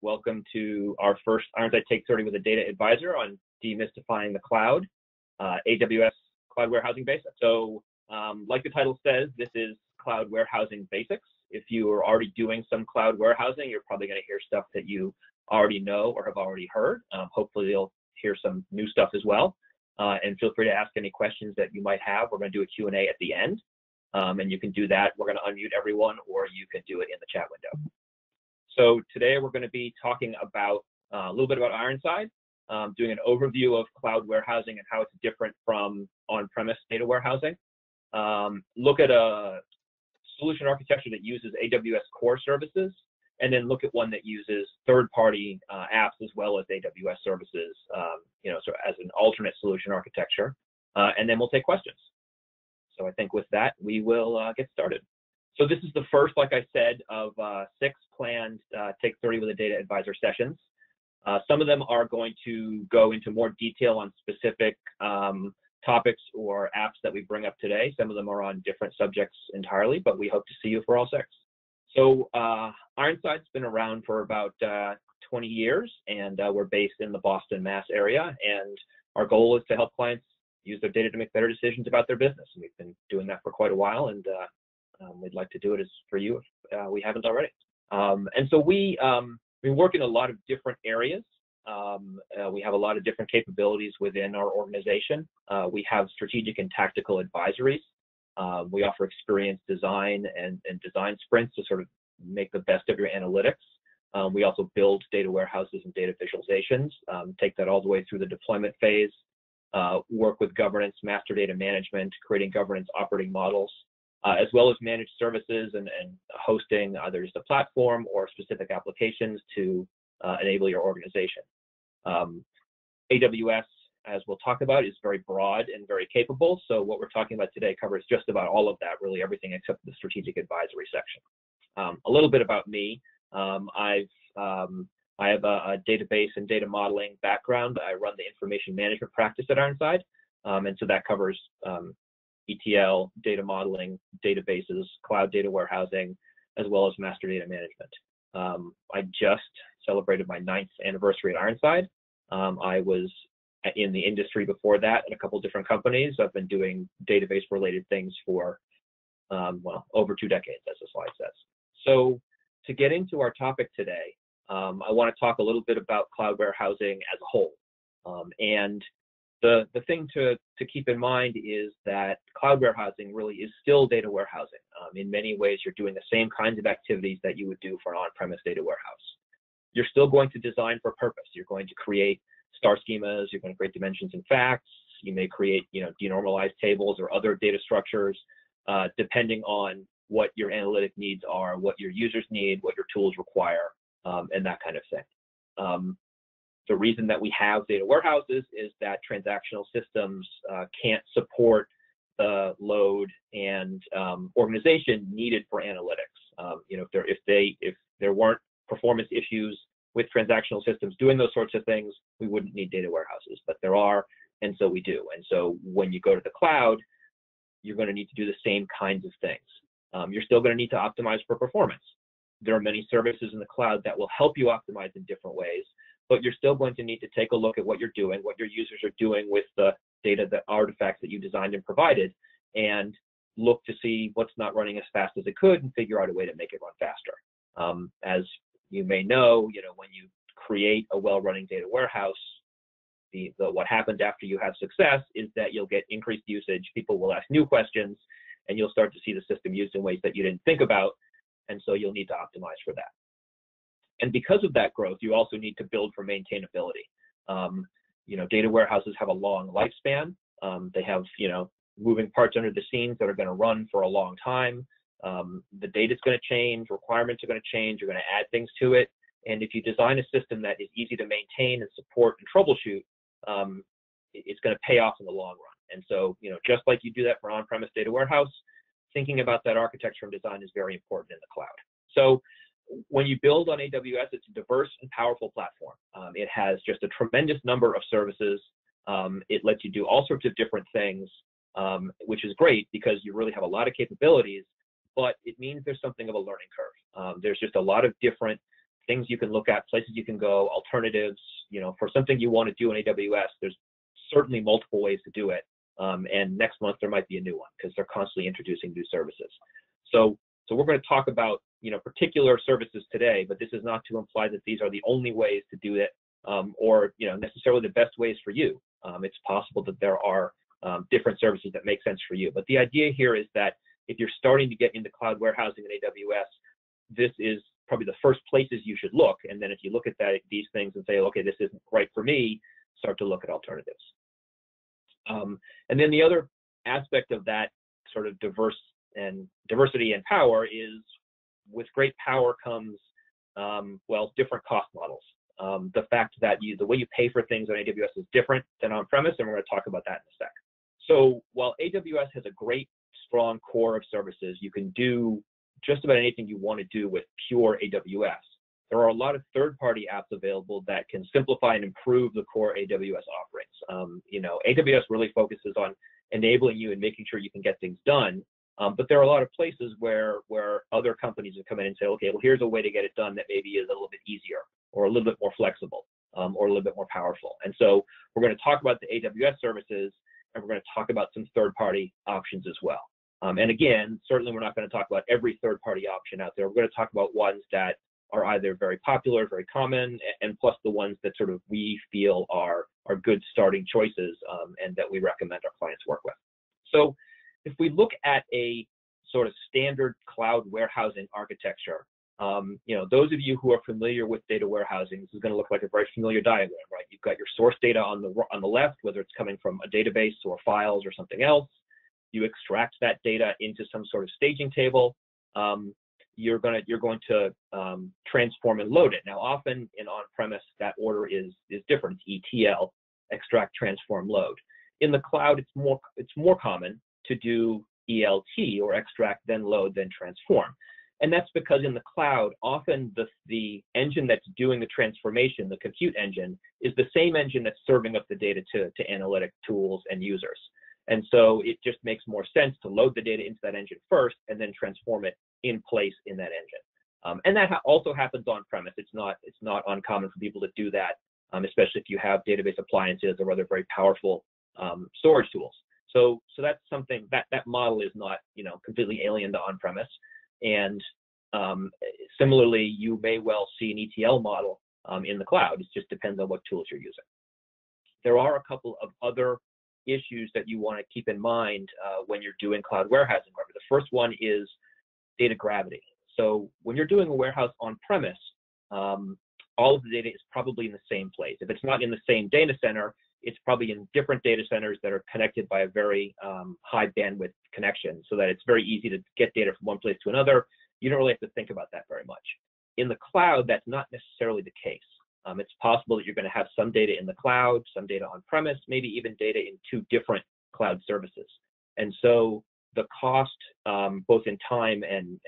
Welcome to our first Ironsight Take30 with a data advisor on demystifying the cloud, AWS Cloud Warehousing Basics. So like the title says, this is Cloud Warehousing Basics. If you are already doing some cloud warehousing, you're probably going to hear stuff that you already know or have already heard. Hopefully you'll hear some new stuff as well. And feel free to ask any questions that you might have. We're going to do a Q&A at the end. And you can do that. We're going to unmute everyone, or you can do it in the chat window. So today we're going to be talking about a little bit about Ironsight, doing an overview of cloud warehousing and how it's different from on-premise data warehousing. Look at a solution architecture that uses AWS core services, and then look at one that uses third-party apps as well as AWS services, so as an alternate solution architecture. And then we'll take questions. So I think with that, we will get started. So this is the first, like I said, of 6 planned Take30 with a data advisor sessions. Some of them are going to go into more detail on specific topics or apps that we bring up today. Some of them are on different subjects entirely, but we hope to see you for all 6. So Ironsight's been around for about 20 years, and we're based in the Boston, Mass area. And our goal is to help clients use their data to make better decisions about their business. And we've been doing that for quite a while, and we'd like to do it for you if we haven't already. And so we work in a lot of different areas. We have a lot of different capabilities within our organization. We have strategic and tactical advisories. We offer experience design and design sprints to sort of make the best of your analytics. We also build data warehouses and data visualizations, take that all the way through the deployment phase, work with governance, master data management, creating governance operating models, as well as managed services and hosting either just a platform or specific applications to enable your organization. AWS, as we'll talk about, is very broad and very capable. So what we're talking about today covers just about all of that, really everything except the strategic advisory section. A little bit about me. I have a database and data modeling background. I run the information management practice at Ironsight. And so that covers ETL, data modeling, databases, cloud data warehousing, as well as master data management. I just celebrated my 9th anniversary at Ironsight. I was in the industry before that at a couple different companies. I've been doing database-related things for, over 2 decades, as the slide says. So to get into our topic today, I want to talk a little bit about cloud warehousing as a whole. And the thing to keep in mind is that cloud warehousing really is still data warehousing. In many ways, you're doing the same kinds of activities that you would do for an on-premise data warehouse. You're still going to design for purpose. You're going to create star schemas. You're going to create dimensions and facts. You may create, denormalized tables or other data structures, depending on what your analytic needs are, what your users need, what your tools require, and that kind of thing. The reason that we have data warehouses is that transactional systems can't support the load and organization needed for analytics. If there weren't performance issues with transactional systems doing those sorts of things, we wouldn't need data warehouses, but there are, and so we do. And so when you go to the cloud, you're going to need to do the same kinds of things. You're still going to need to optimize for performance. There are many services in the cloud that will help you optimize in different ways, but you're still going to need to take a look at what you're doing, what your users are doing with the data, the artifacts that you designed and provided, and look to see what's not running as fast as it could and figure out a way to make it run faster. As you may know, when you create a well-running data warehouse, what happens after you have success is that you'll get increased usage, people will ask new questions, and you'll start to see the system used in ways that you didn't think about, and so you'll need to optimize for that. And because of that growth, you also need to build for maintainability. Data warehouses have a long lifespan. They have, moving parts under the scenes that are going to run for a long time. The data is going to change, requirements are going to change, you're going to add things to it. And if you design a system that is easy to maintain and support and troubleshoot, it's going to pay off in the long run. And so, just like you do that for on-premise data warehouse, thinking about that architecture and design is very important in the cloud. So when you build on AWS, it's a diverse and powerful platform. It has just a tremendous number of services. It lets you do all sorts of different things, which is great because you really have a lot of capabilities, but it means there's something of a learning curve. There's just a lot of different things you can look at, places you can go, alternatives. For something you want to do in AWS, there's certainly multiple ways to do it. And next month there might be a new one because they're constantly introducing new services. So we're going to talk about particular services today, but this is not to imply that these are the only ways to do it, or necessarily the best ways for you. It's possible that there are different services that make sense for you. But the idea here is that if you're starting to get into cloud warehousing in AWS, this is probably the first places you should look. And then if you look at these things and say, okay, this isn't right for me, start to look at alternatives. And then the other aspect of that sort of diversity and power is, with great power comes, different cost models. The fact that the way you pay for things on AWS is different than on-premise, and we're going to talk about that in a sec. So while AWS has a great, strong core of services, you can do just about anything you want to do with pure AWS. There are a lot of third-party apps available that can simplify and improve the core AWS offerings. AWS really focuses on enabling you and making sure you can get things done. But there are a lot of places where other companies have come in and say, okay, well, here's a way to get it done that maybe is a little bit easier or a little bit more flexible, or a little bit more powerful. And so we're going to talk about the AWS services, and we're going to talk about some third-party options as well. And again, certainly we're not going to talk about every third-party option out there. We're going to talk about ones that are either very popular, very common, and plus the ones that sort of we feel are good starting choices, and that we recommend our clients work with. So if we look at a sort of standard cloud warehousing architecture, those of you who are familiar with data warehousing, this is going to look like a very familiar diagram, right? You've got your source data on the left, whether it's coming from a database or files or something else. You extract that data into some sort of staging table. You're going to transform and load it. Now, often in on-premise, that order is different. It's ETL, extract, transform, load. In the cloud, it's more common to do ELT, or extract, then load, then transform. And that's because in the cloud, often the engine that's doing the transformation, the compute engine, is the same engine that's serving up the data to analytic tools and users. And so it just makes more sense to load the data into that engine first and then transform it in place in that engine. And that also happens on-premise. It's not uncommon for people to do that, especially if you have database appliances or other very powerful storage tools. So that's something that model is not completely alien to on-premise. And similarly, you may well see an ETL model in the cloud. It just depends on what tools you're using. There are a couple of other issues that you want to keep in mind when you're doing cloud warehousing. The first one is data gravity. So when you're doing a warehouse on-premise, all of the data is probably in the same place. If it's not in the same data center, it's probably in different data centers that are connected by a very high bandwidth connection, so that it's very easy to get data from one place to another. You don't really have to think about that very much. In the cloud, that's not necessarily the case. It's possible that you're going to have some data in the cloud, some data on-premise, maybe even data in two different cloud services. And so the cost, both in time and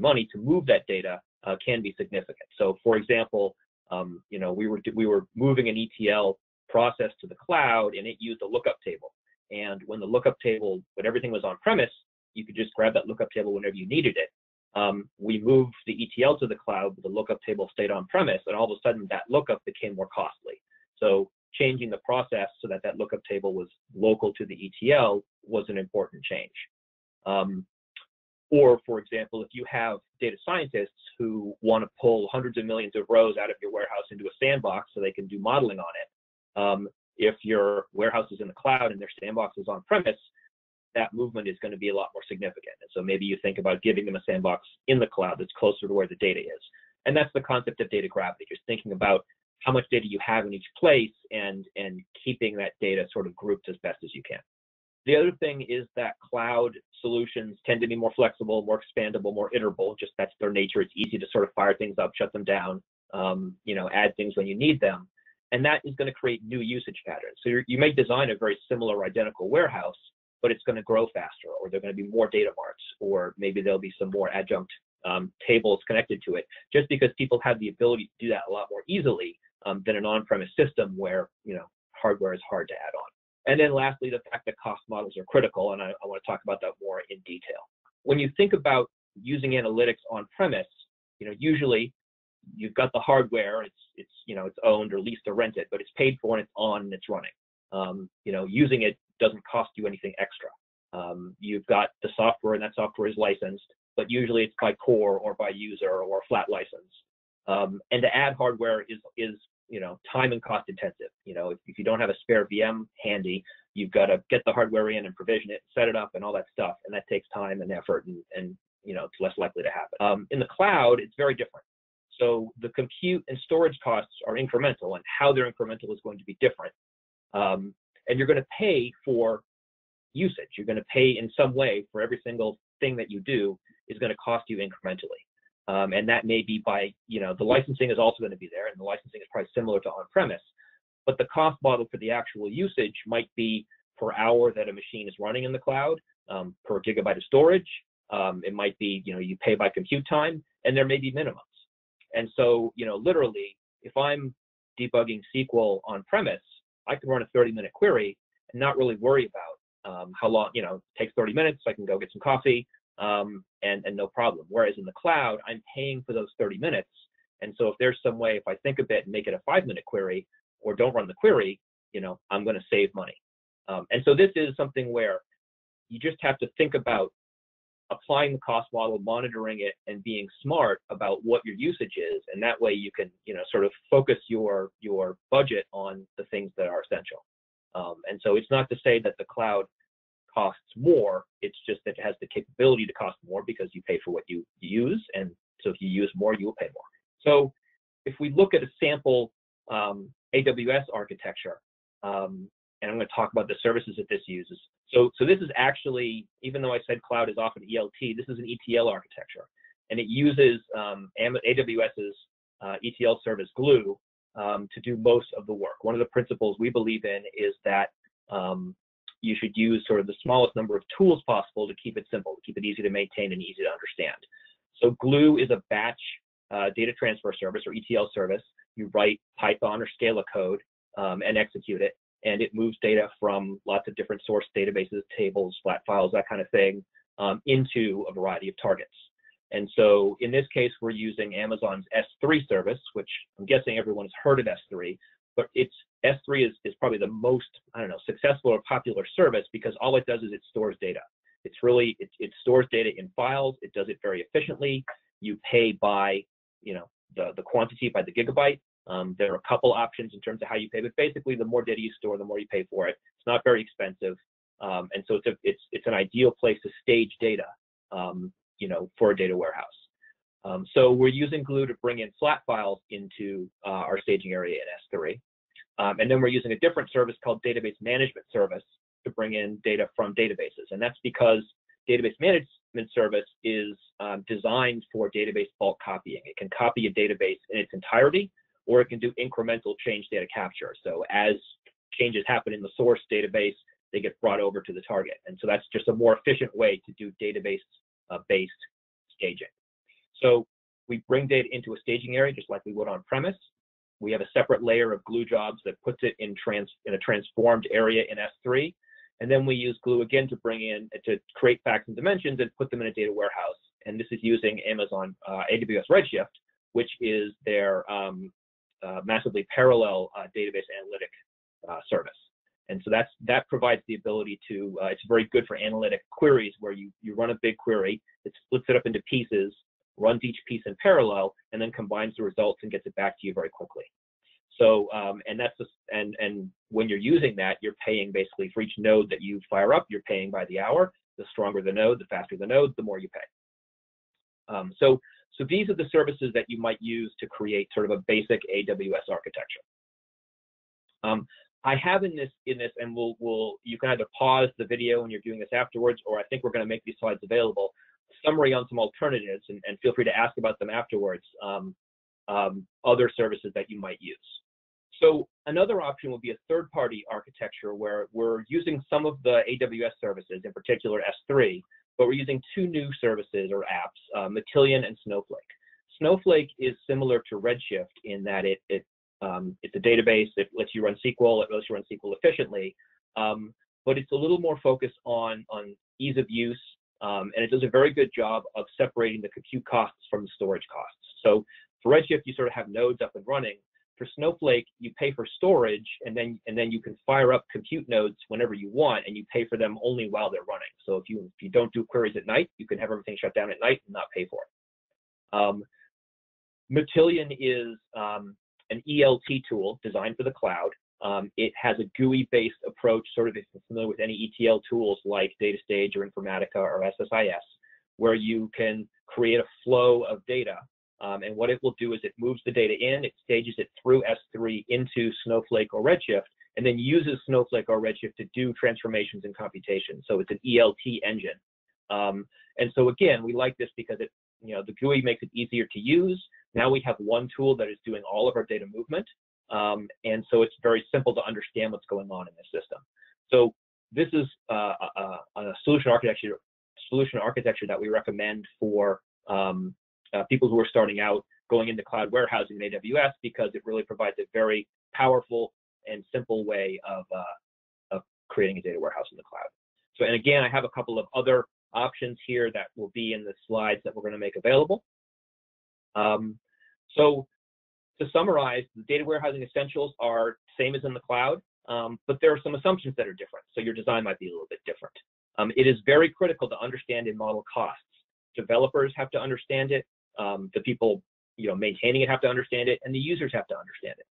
money, to move that data can be significant. So, for example, we were moving an ETL process to the cloud, and it used a lookup table. And when everything was on-premise, you could just grab that lookup table whenever you needed it. We moved the ETL to the cloud, but the lookup table stayed on-premise, and all of a sudden that lookup became more costly. So changing the process so that lookup table was local to the ETL was an important change. Or, for example, if you have data scientists who want to pull hundreds of millions of rows out of your warehouse into a sandbox so they can do modeling on it, if your warehouse is in the cloud and their sandbox is on-premise, that movement is going to be a lot more significant. And so maybe you think about giving them a sandbox in the cloud that's closer to where the data is. And that's the concept of data gravity, just thinking about how much data you have in each place and keeping that data sort of grouped as best as you can. The other thing is that cloud solutions tend to be more flexible, more expandable, more iterable. Just that's their nature. It's easy to sort of fire things up, shut them down, add things when you need them. And that is going to create new usage patterns. So you may design a very similar or identical warehouse, but it's going to grow faster, or there are going to be more data marts, or maybe there'll be some more adjunct tables connected to it, just because people have the ability to do that a lot more easily than an on-premise system where hardware is hard to add on. And then lastly, the fact that cost models are critical, and I want to talk about that more in detail. When you think about using analytics on-premise, usually you've got the hardware, it's owned or leased or rented, but it's paid for and it's on and it's running. Using it doesn't cost you anything extra. You've got the software, and that software is licensed, but usually it's by core or by user or flat license. And to add hardware is time and cost intensive. If you don't have a spare VM handy, you've got to get the hardware in and provision it, set it up, and all that stuff, and that takes time and effort, and it's less likely to happen. In the cloud, it's very different. So the compute and storage costs are incremental, and how they're incremental is going to be different. And you're going to pay for usage. You're going to pay in some way for every single thing that you do is going to cost you incrementally. And that may be by, the licensing is also going to be there, and the licensing is probably similar to on-premise, but the cost model for the actual usage might be per hour that a machine is running in the cloud, per gigabyte of storage. It might be, you pay by compute time, and there may be minimums. And so, literally, if I'm debugging SQL on-premise, I can run a 30-minute query and not really worry about how long, it takes 30 minutes, I can go get some coffee, and no problem. Whereas in the cloud, I'm paying for those 30 minutes. And so if there's some way, if I think a bit and make it a 5-minute query or don't run the query, I'm going to save money. And so this is something where you just have to think about applying the cost model, monitoring it, and being smart about what your usage is. And that way you can, sort of focus your budget on the things that are essential. And so it's not to say that the cloud costs more, it's just that it has the capability to cost more because you pay for what you use. And so if you use more, you will pay more. So if we look at a sample AWS architecture, and I'm going to talk about the services that this uses. So this is actually, even though I said cloud is often ELT, this is an ETL architecture, and it uses AWS's ETL service Glue to do most of the work. One of the principles we believe in is that you should use sort of the smallest number of tools possible to keep it simple, to keep it easy to maintain and easy to understand. So Glue is a batch data transfer service or ETL service. You write Python or Scala code and execute it, and it moves data from lots of different source databases, tables, flat files, that kind of thing, into a variety of targets. And so in this case, we're using Amazon's S3 service, which I'm guessing everyone's heard of S3, but S3 is probably the most, successful or popular service because all it does is it stores data. It's really, it stores data in files. It does it very efficiently. You pay by, the quantity, by the gigabyte. There are a couple options in terms of how you pay, but basically the more data you store, the more you pay for it. It's not very expensive. And so it's an ideal place to stage data, for a data warehouse. So we're using Glue to bring in flat files into our staging area in S3. And then we're using a different service called Database Management Service to bring in data from databases. And that's because Database Management Service is designed for database bulk copying. It can copy a database in its entirety, or it can do incremental change data capture. So as changes happen in the source database, they get brought over to the target. And so that's just a more efficient way to do database-based staging. So we bring data into a staging area just like we would on premise. We have a separate layer of Glue jobs that puts it in a transformed area in S3. And then we use Glue again to bring in, to create facts and dimensions and put them in a data warehouse. And this is using Amazon AWS Redshift, which is their massively parallel database analytic service. And so that provides the ability to, it's very good for analytic queries where you run a big query, it splits it up into pieces, runs each piece in parallel, and then combines the results and gets it back to you very quickly. So, and that's just, and when you're using that, you're paying basically for each node that you fire up, you're paying by the hour. The stronger the node, the faster the node, the more you pay. So these are the services that you might use to create sort of a basic AWS architecture. I have in this, and you can either pause the video when you're doing this afterwards, or I think we're going to make these slides available, summary on some alternatives, and feel free to ask about them afterwards, other services that you might use. So another option would be a third-party architecture where we're using some of the AWS services, in particular S3, but we're using two new services or apps, Matillion and Snowflake. Snowflake is similar to Redshift in that it's a database. It lets you run SQL. It lets you run SQL efficiently, but it's a little more focused on ease of use, and it does a very good job of separating the compute costs from the storage costs. So For Redshift, you sort of have nodes up and running. For Snowflake, you pay for storage, and then you can fire up compute nodes whenever you want, and you pay for them only while they're running. So if you don't do queries at night, you can have everything shut down at night and not pay for it. Matillion is an ELT tool designed for the cloud. It has a GUI-based approach, sort of if you're familiar with any ETL tools like DataStage or Informatica or SSIS, where you can create a flow of data. And what it will do is it moves the data in, it stages it through S3 into Snowflake or Redshift, and then uses Snowflake or Redshift to do transformations and computation. So it's an ELT engine. And so again, we like this because it, the GUI makes it easier to use. Now we have one tool that is doing all of our data movement. And so it's very simple to understand what's going on in this system. So this is a solution architecture that we recommend for people who are starting out going into cloud warehousing in AWS, because it really provides a very powerful and simple way of creating a data warehouse in the cloud. So, and again, I have a couple of other options here that will be in the slides that we're going to make available. So to summarize, the data warehousing essentials are same as in the cloud, but there are some assumptions that are different. So your design might be a little bit different. It is very critical to understand and model costs. Developers have to understand it. The people maintaining it have to understand it, and the users have to understand it.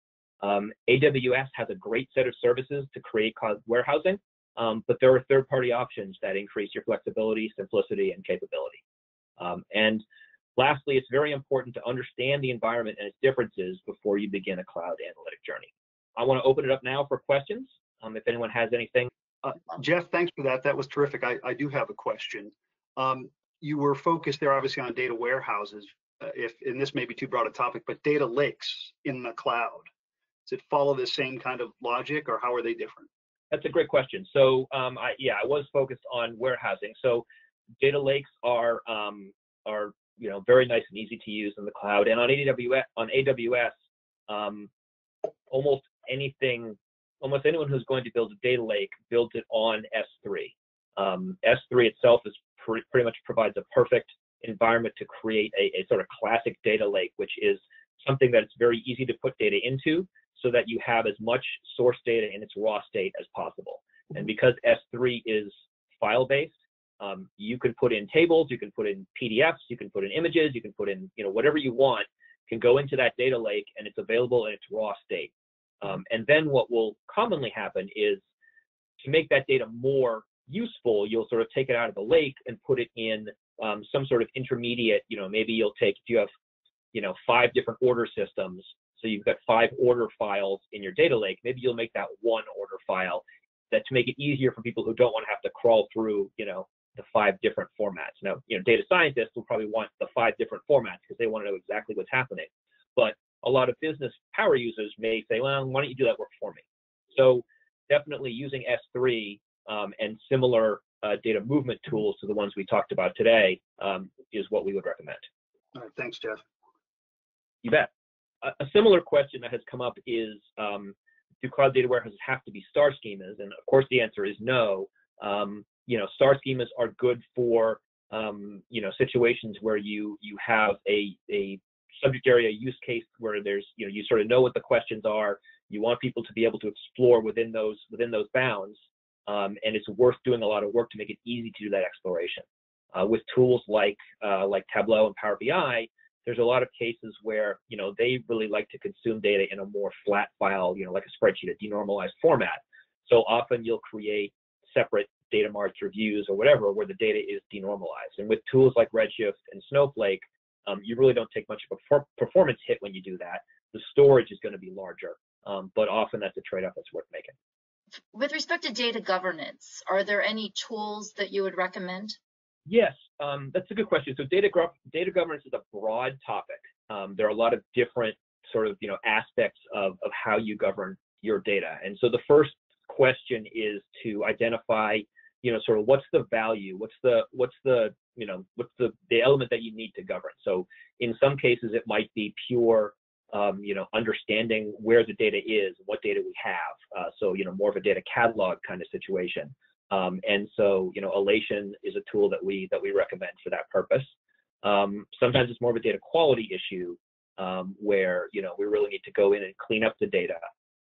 AWS has a great set of services to create cloud warehousing, but there are third-party options that increase your flexibility, simplicity, and capability. And lastly, it's very important to understand the environment and its differences before you begin a cloud analytic journey. I want to open it up now for questions, if anyone has anything. Jeff, thanks for that. That was terrific. I do have a question. You were focused there, obviously, on data warehouses. And this may be too broad a topic, but data lakes in the cloud, does it follow the same kind of logic, or how are they different? That's a great question. So I was focused on warehousing. So data lakes are very nice and easy to use in the cloud. And on AWS, almost anyone who's going to build a data lake builds it on S3. S3 itself is pretty much provides a perfect environment to create a sort of classic data lake, which is something that it's very easy to put data into so that you have as much source data in its raw state as possible. And because S3 is file-based, you can put in tables, you can put in PDFs, you can put in images, you can put in whatever you want can go into that data lake, and it's available in its raw state. And then what will commonly happen is, to make that data more useful, you'll sort of take it out of the lake and put it in some sort of intermediate, maybe you'll take, if you have 5 different order systems, so you've got 5 order files in your data lake, maybe you'll make that one order file, that to make it easier for people who don't want to have to crawl through the 5 different formats. Now, data scientists will probably want the 5 different formats because they want to know exactly what's happening. But a lot of business power users may say, well, why don't you do that work for me? So definitely using S3 and similar data movement tools to the ones we talked about today is what we would recommend. All right, thanks, Jeff. You bet. A similar question that has come up is, do cloud data warehouses have to be star schemas? And of course, the answer is no. Star schemas are good for situations where you have a subject area use case where there's you sort of know what the questions are. You want people to be able to explore within those bounds, and it's worth doing a lot of work to make it easy to do that exploration. With tools like Tableau and Power BI, there's a lot of cases where they really like to consume data in a more flat file, like a spreadsheet, a denormalized format. So often you'll create separate data marts or views or whatever where the data is denormalized. And with tools like Redshift and Snowflake, you really don't take much of a performance hit when you do that. The storage is going to be larger, but often that's a trade-off that's worth making. With respect to data governance, are there any tools that you would recommend? Yes, that's a good question. So data governance is a broad topic. There are a lot of different sort of aspects of how you govern your data. And so the first question is to identify sort of what's the value, what's the element that you need to govern. So in some cases it might be pure understanding where the data is, what data we have. So more of a data catalog kind of situation. And so Elation is a tool that we recommend for that purpose. Sometimes it's more of a data quality issue. where we really need to go in and clean up the data.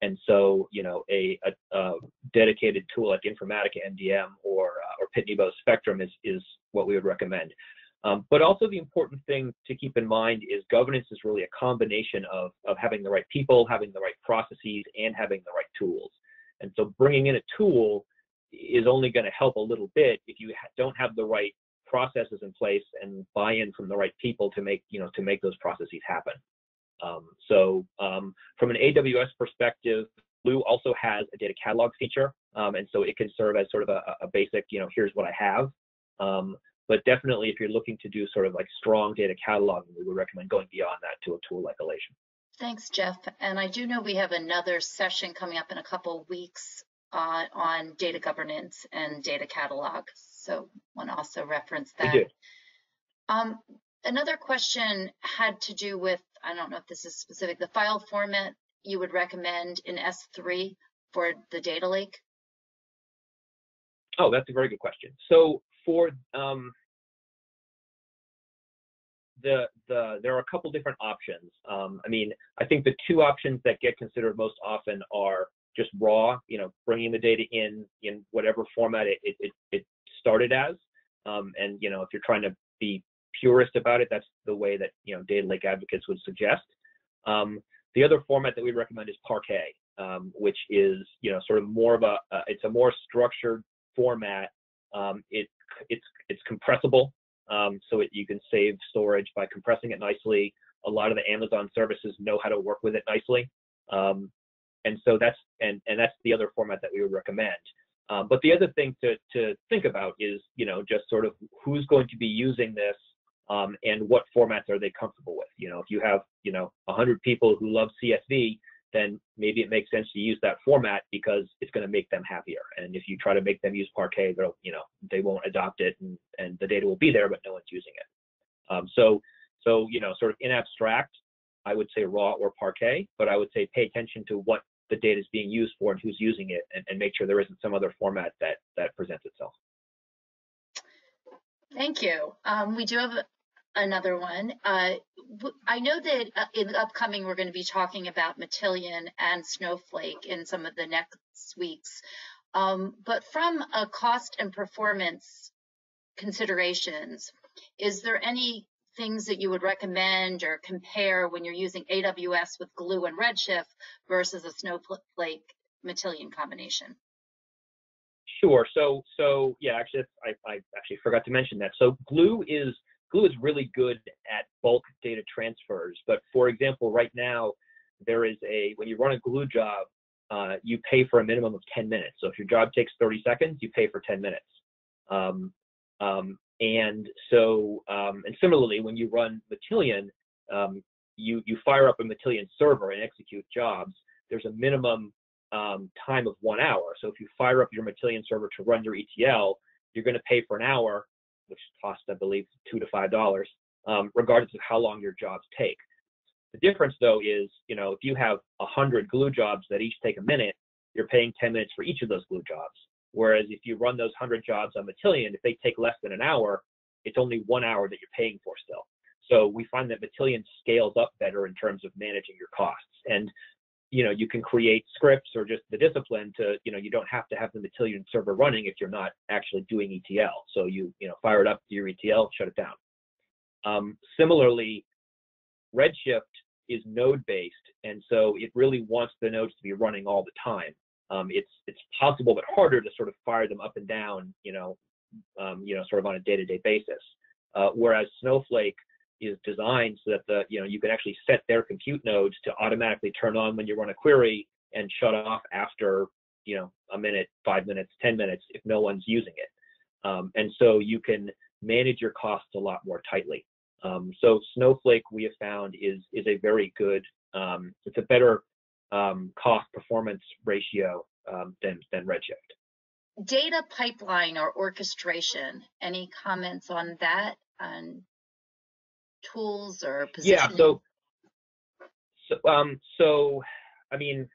And so a dedicated tool like Informatica MDM or Pitney Bowes Spectrum is what we would recommend. But also the important thing to keep in mind is governance is really a combination of having the right people, having the right processes, and having the right tools. And so bringing in a tool is only going to help a little bit if you don't have the right processes in place and buy-in from the right people to make those processes happen. From an AWS perspective, Glue also has a data catalog feature, and so it can serve as sort of a basic, here's what I have. But definitely, if you're looking to do sort of like strong data cataloging, we would recommend going beyond that to a tool like Alation. Thanks, Jeff. And I do know we have another session coming up in a couple of weeks on data governance and data catalog. So I want to also reference that. We do. Another question had to do with, I don't know if this is specific, the file format you would recommend in S3 for the data lake? Oh, that's a very good question. So for there are a couple different options. I think the two options that get considered most often are just raw, bringing the data in whatever format it started as. And if you're trying to be purist about it, that's the way that data lake advocates would suggest. The other format that we recommend is Parquet, which is sort of more of it's a more structured format. It's compressible, so you can save storage by compressing it nicely. A lot of the Amazon services know how to work with it nicely, and so that's the other format that we would recommend. But the other thing to think about is just sort of who's going to be using this, and what formats are they comfortable with. If you have 100 people who love CSV, then maybe it makes sense to use that format because it's going to make them happier. And if you try to make them use Parquet, they won't adopt it, and the data will be there, but no one's using it. So sort of in abstract, I would say raw or Parquet, but I would say pay attention to what the data is being used for and who's using it, and make sure there isn't some other format that presents itself. Thank you. We do have another one. I know that in the upcoming, we're going to be talking about Matillion and Snowflake in some of the next weeks. But from a cost and performance considerations, is there any things that you would recommend or compare when you're using AWS with Glue and Redshift versus a Snowflake Matillion combination? Sure. So yeah, actually, I actually forgot to mention that. So Glue is really good at bulk data transfers. But for example, right now, when you run a Glue job, you pay for a minimum of 10 minutes. So if your job takes 30 seconds, you pay for 10 minutes. And similarly, when you run Matillion, you fire up a Matillion server and execute jobs. There's a minimum time of 1 hour. So if you fire up your Matillion server to run your ETL, you're going to pay for an hour, which costs, I believe, $2 to $5, regardless of how long your jobs take. The difference, though, is if you have 100 Glue jobs that each take a minute, you're paying 10 minutes for each of those Glue jobs. Whereas if you run those 100 jobs on Matillion, if they take less than an hour, it's only 1 hour that you're paying for still. So we find that Matillion scales up better in terms of managing your costs. And you can create scripts or just the discipline to, you don't have to have the Matillion server running if you're not actually doing ETL. So you fire it up to your ETL, shut it down. Similarly, Redshift is node-based, and so it really wants the nodes to be running all the time. It's possible, but harder to sort of fire them up and down, sort of on a day-to-day basis. Whereas Snowflake is designed so that you can actually set their compute nodes to automatically turn on when you run a query and shut off after a minute, 5 minutes, 10 minutes if no one's using it. And so you can manage your costs a lot more tightly. So Snowflake, we have found, is a very good, it's a better cost performance ratio than Redshift. Data pipeline or orchestration, any comments on that? And tools or positioning? Yeah, so I mean,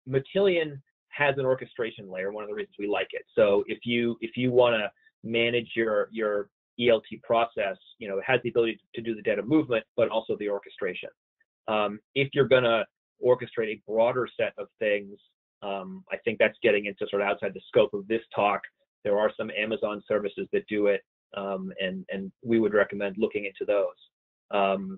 Matillion has an orchestration layer, one of the reasons we like it. So if you want to manage your ELT process, it has the ability to do the data movement, but also the orchestration. If you're going to orchestrate a broader set of things, I think that's getting into sort of outside the scope of this talk. There are some Amazon services that do it, and we would recommend looking into those.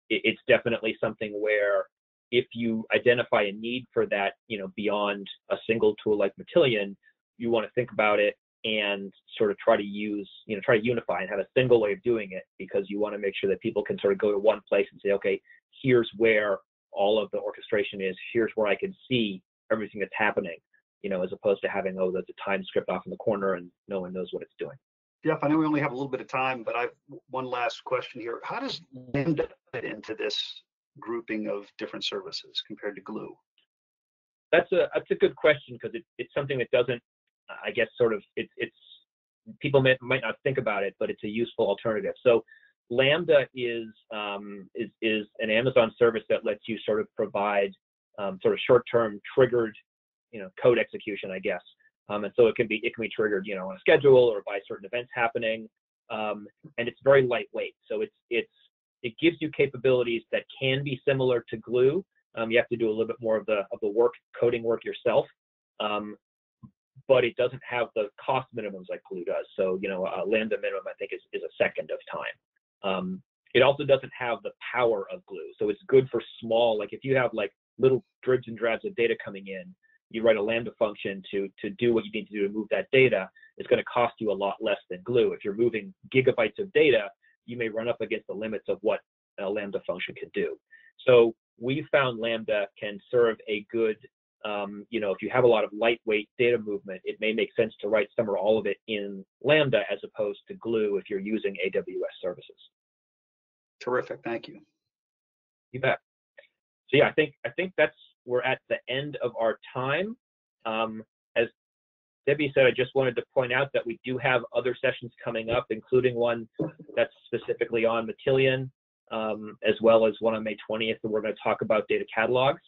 It's definitely something where if you identify a need for that, beyond a single tool like Matillion, you want to think about it and sort of try to unify and have a single way of doing it, because you want to make sure that people can sort of go to one place and say, okay, here's where all of the orchestration is, here's where I can see everything that's happening, as opposed to having, oh, there's a time script off in the corner and no one knows what it's doing. Jeff, I know we only have a little bit of time, but I've one last question here. How does Lambda fit into this grouping of different services compared to Glue? That's a good question, because it's something that doesn't, I guess, sort of, it's people might not think about it, but it's a useful alternative. So Lambda is an Amazon service that lets you sort of provide sort of short-term triggered, code execution, I guess. And so it can be triggered, on a schedule or by certain events happening, and it's very lightweight. So it gives you capabilities that can be similar to Glue. You have to do a little bit more of the coding work yourself, but it doesn't have the cost minimums like Glue does. So a Lambda minimum, I think, is a second of time. It also doesn't have the power of Glue, so it's good for small. Like if you have like little dribs and drabs of data coming in, you write a Lambda function to do what you need to do to move that data. It's going to cost you a lot less than Glue. If you're moving gigabytes of data, you may run up against the limits of what a Lambda function can do. So we found Lambda can serve a good, if you have a lot of lightweight data movement, it may make sense to write some or all of it in Lambda as opposed to Glue if you're using AWS services. Terrific, thank you. You bet. So yeah, I think we're at the end of our time. As Debbie said, I just wanted to point out that we do have other sessions coming up, including one that's specifically on Matillion, as well as one on May 20th, and we're going to talk about data catalogs.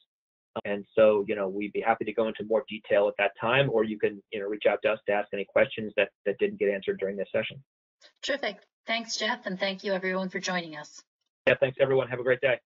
And so, we'd be happy to go into more detail at that time, or you can, reach out to us to ask any questions that didn't get answered during this session. Terrific. Thanks, Jeff, and thank you everyone for joining us. Yeah, thanks everyone. Have a great day.